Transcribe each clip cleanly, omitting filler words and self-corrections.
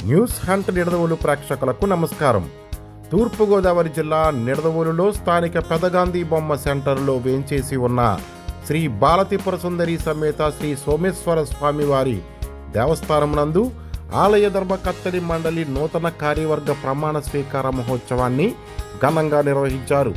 News hunt Nidadavolu ప్రేక్షకులకు నమస్కారం. తూర్పుగోదావరి జిల్లా నిడదవోలులో స్థానిక పెదగాంధీ బొమ్మ సెంటర్లో వేంచేసి ఉన్న శ్రీ బాలత్రిపుర సుందరి సమేత శ్రీ సోమేశ్వర స్వామివారి దేవస్థానం నందు ఆలయ ధర్మకర్తలి మండలి నూతన కార్యవర్గ ప్రమాణ స్వీకార మహోత్సవాన్ని ఘనంగా నిర్వహించారు.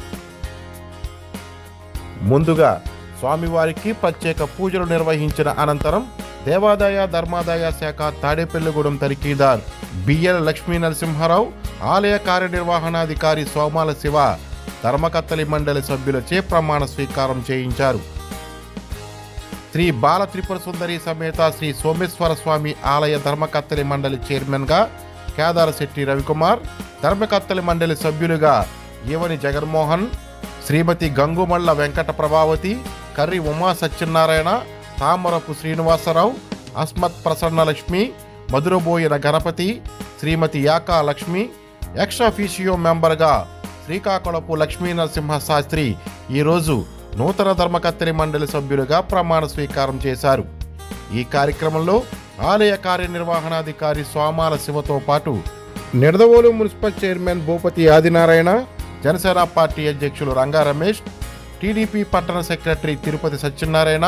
ముందుగా స్వామివారికి ప్రత్యేక పూజలు నిర్వహించిన అనంతరం దేవాదాయ ధర్మాదాయ శాఖ తాడేపల్లిగూడెం తనిఖీదార్ బిఎల్ లక్ష్మీ నరసింహారావు, ఆలయ కార్యనిర్వహణాధికారి సోమాల శివ ధర్మకర్తలి మండలి సభ్యులచే ప్రమాణ స్వీకారం చేయించారు. శ్రీ బాలత్రిపుర సుందరి సమేత శ్రీ సోమేశ్వర స్వామి ఆలయ ధర్మకర్తలి మండలి చైర్మన్గా కేదారశెట్టి రవికుమార్, ధర్మకర్తలి మండలి సభ్యులుగా ఈవని జగన్మోహన్, శ్రీమతి గంగుమళ్ళ వెంకట ప్రభావతి, కర్రి ఉమా సత్యనారాయణ, తామరపు శ్రీనివాసరావు, అస్మత్ ప్రసన్నలక్ష్మి, మధురబోయిన గణపతి, శ్రీమతి యాకా లక్ష్మి, ఎక్స్ అఫీషియో మెంబర్గా శ్రీకాకుళపు లక్ష్మీ నరసింహ శాస్త్రి ఈరోజు నూతన ధర్మకర్తలి మండలి సభ్యులుగా ప్రమాణ స్వీకారం చేశారు. ఈ కార్యక్రమంలో ఆలయ కార్యనిర్వహణాధికారి సోమాల శివతో పాటు Nidadavolu municipal chairman Bhupathi Adinarayana, Janasena party అధ్యక్షులు రంగా రమేష్, టీడీపీ పట్టణ secretary Tirupathi Satyanarayana,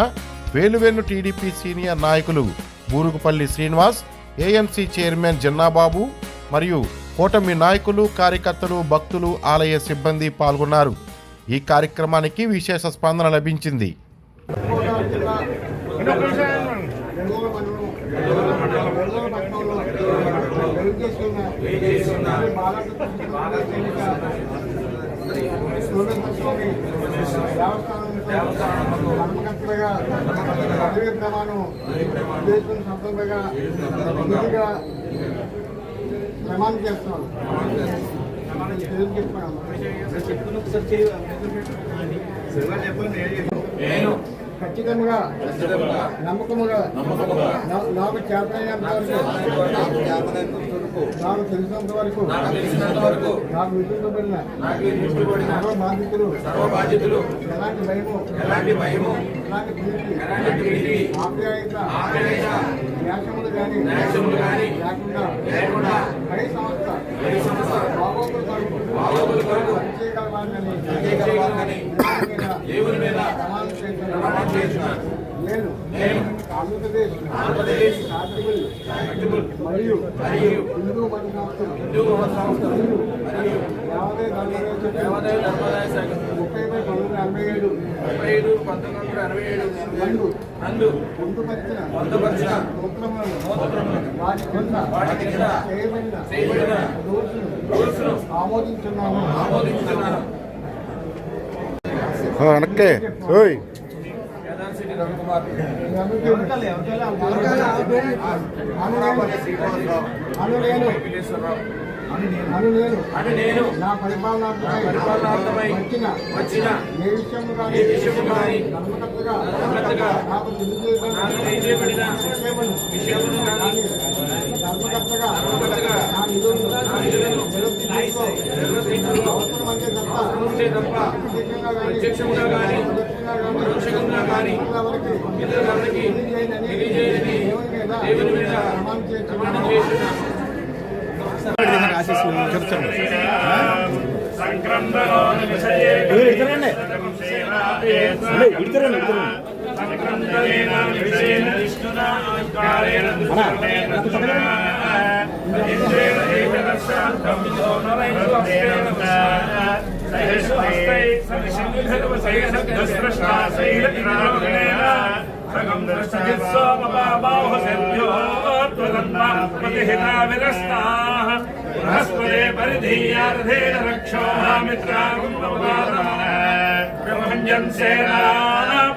Veluvennu TDP senior నాయకులు బూరుగుపల్లి శ్రీనివాస్, ఏఎంసీ చైర్మన్ జిన్నాబాబు మరియు కూటమి నాయకులు, కార్యకర్తలు, భక్తులు, ఆలయ సిబ్బంది పాల్గొన్నారు. ఈ కార్యక్రమానికి విశేష స్పందన లభించింది. ప్రమాణం చేస్తున్నాను. ఖచ్చితంగా నమ్మకముగా నాకు చేతనైనంత వరకు నాకు తెలిసినంత వరకు నాకు విధించబడిన సర్వ బాధ్యతలు ఎలాంటి భయము ఎలాంటి ప్రీతి ఆప్యాయత వ్యాసములు కానీ లేకుండా పై సంస్థ బాగోగుల కొరకు పనిచేయగలవాలని దేవుని మీద ప్రమాణం చేస్తున్నాను. నేను ఆంధ్రప్రదేశ్ మరియు హిందూ మత సంస్థలు దేవాదాయ ధర్మాదాయ శాఖ 30/1987 నందు పొందుపరిచిన వాటి కింద చేయబడిన రూల్స్ను ఆమోదించున్నాను. నేను నా పరిపాలనార్థమై వచ్చిన ఏ విషయము కానీ ధర్మకర్తగా నాకు తెలియజేయబడిన ధర్మకర్తగా నా నిధులను అవసరమంటే తప్ప ప్రత్యక్షంగా కానీ ఇతరులకి తెలియజేయని దేవుని మీద ప్రమాణం చేస్తున్నాను. బృహస్పతే పరిధీయార్థేన రక్షోహామిత్రాగుంభం సేనా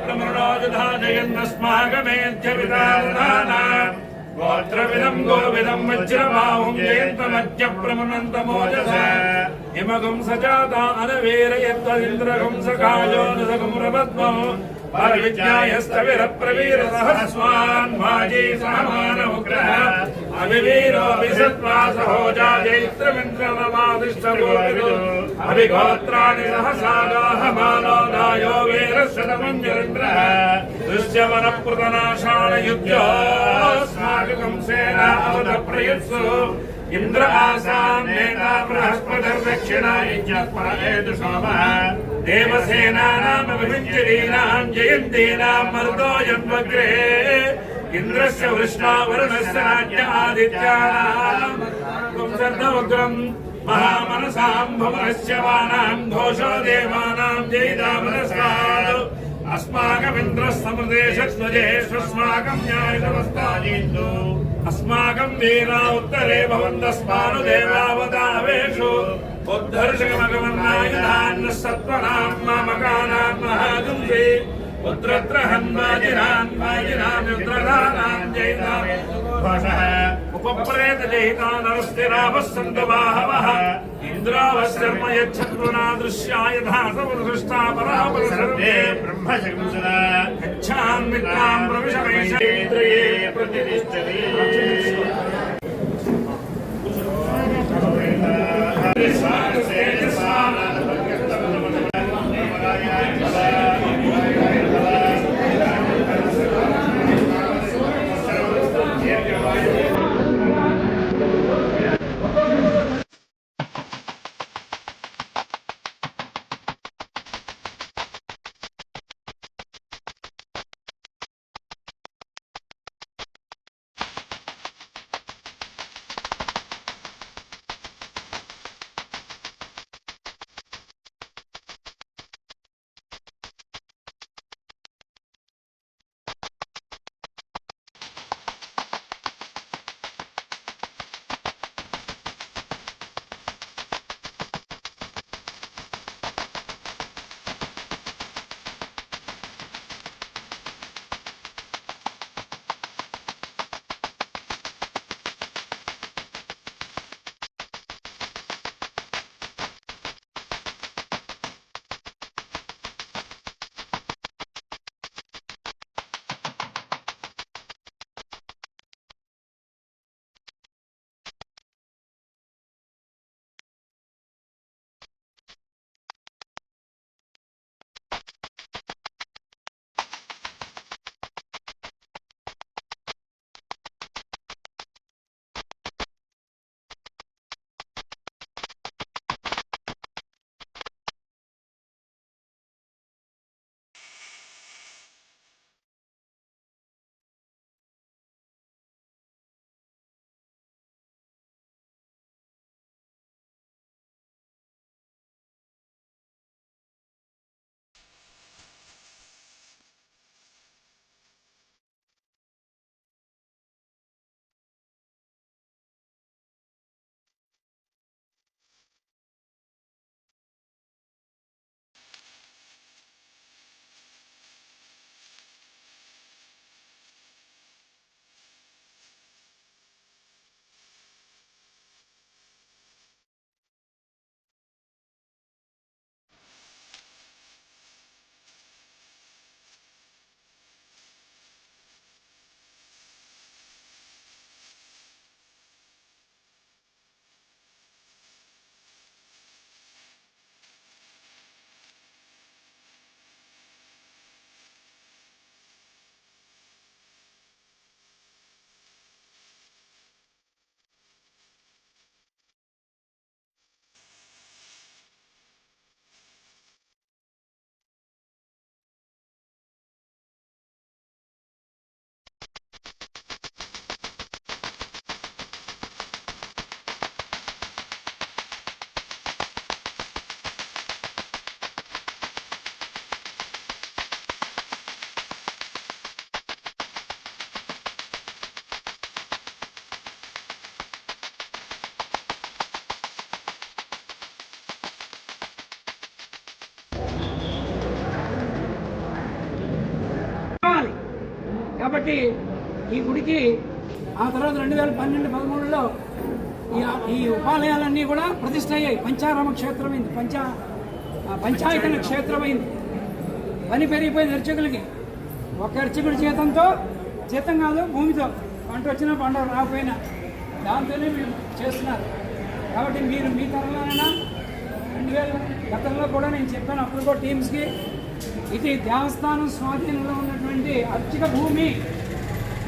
ప్రమృణోజధాజయన్నస్మాగమేధ్యవిదాన గోత్రవిదం గోవిదం వజ్రబాహుం జయంతమత్య ప్రమనంతమోజస హిమగం సజాత అనవేరయత్వదింద్రగం సకాజో నసగం రపద్మం పరివిజ్ఞాయస్తవిర ప్రవీర సహస్వాన్ మాజీ సహమాన ఉగ్రః అవివీరో విసత్వా సహోజా జైత్రమింద్రమమాదిష్టగోపిదో అభిగోత్రాణి సహసాగాః మానోదాయో వీరశతమంజరింద్రః దృశ్యవనప్రదనాశాన యుధ్యోస్మాకం సేనా అవత ప్రయుత్సు ఇంద్ర ఆసాన్ నేతా బృహస్పతిర్దక్షిణాయజ్ఞ పరయేతు సోమః దేవసేనానాం వివించరీనాం జయంతీనాం మరుతో యన్వగ్రే ఇంద్రస్య వృష్ణా వరుణస్య రాజ్య ఆదిత్యానాం పుంసర్ధవగ్రం మహామనసాం భువనస్య వానాం ఘోషో దేవానాం జయిదామనసాద్ अस्माकमिन्द्रस्तमृदेशस्वजेष्वस्माकं न्यायसमस्तानीन्दु अस्माकं वीरा उत्तरे भवन्तस्मानु देवावतावेषु उद्धर्षकमगमन्नायुधान् सत्त्वनां मामकानां महागुंसि पुत्रत्र हन्वाजिनान् वाजिनान् युद्रधानां जयितां घोषः उपप्रेत जयिता नरस्तिरावस्सन्त बाहवः इंद्रावशर्म यच्छत्वना दृश्याय धासवृष्टा परापर सर्वे ब्रह्मशंसदा गच्छान् मित्रां प्रविशमेन्द्रिये प्रतिष्ठति కాబట్టి ఈ గుడికి ఆ తర్వాత 2012-13లో ఈ ఉపాలయాలన్నీ కూడా ప్రతిష్ఠ అయ్యాయి. పంచారామ క్షేత్రమైంది, పంచాయతన క్షేత్రమైంది. పని పెరిగిపోయింది అర్చకులకి. ఒక అర్చకుడి జీతం కాదు, భూమితో పంట వచ్చినా పంట రాకపోయినా దాంతోనే మీరు చేస్తున్నారు. కాబట్టి మీరు మీ తరంలోనైనా 2000 గతంలో కూడా నేను చెప్పాను అప్పుడు కూడా టీమ్స్కి, ఇది దేవస్థానం స్వాధీనంలో ఉన్నటువంటి అర్చక భూమి,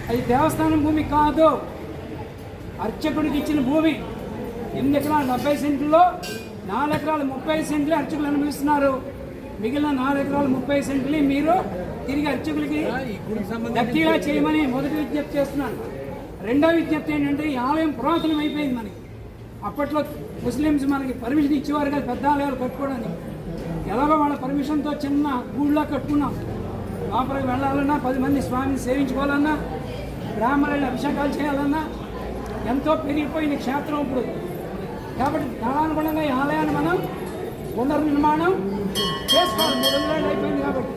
అది దేవస్థానం భూమి కాదు. అర్చకుడికి ఇచ్చిన భూమి 8 ఎకరాల 70 సెంట్లలో 4 ఎకరాల 30 సెంట్లు అర్చకులు అనుభవిస్తున్నారు. మిగిలిన 4 ఎకరాల 30 సెంట్లు మీరు తిరిగి అర్చకులకి దత్తీగా చేయమని మొదటి విజ్ఞప్తి చేస్తున్నాను. రెండవ విజ్ఞప్తి ఏంటంటే ఈ ఆలయం పురాతనం అయిపోయింది. మనకి అప్పట్లో ముస్లిమ్స్ మనకి పర్మిషన్ ఇచ్చేవారు కదా పెద్ద ఆలయాలు కట్టుకోవడానికి. ఎలాగో వాళ్ళ పర్మిషన్తో చిన్న గూళ్ళ కట్టుకున్నాం. లోపలికి వెళ్ళాలన్నా 10 మంది స్వామిని సేవించుకోవాలన్నా బ్రాహ్మణులు అభిషేకాలు చేయాలన్నా ఎంతో పెరిగిపోయిన క్షేత్రం ఇప్పుడు. కాబట్టి కాలానుగుణంగా ఈ ఆలయాన్ని మనం పునర్నిర్మాణం చేసుకోవాలి. 300 ఏళ్ళు అయిపోయింది కాబట్టి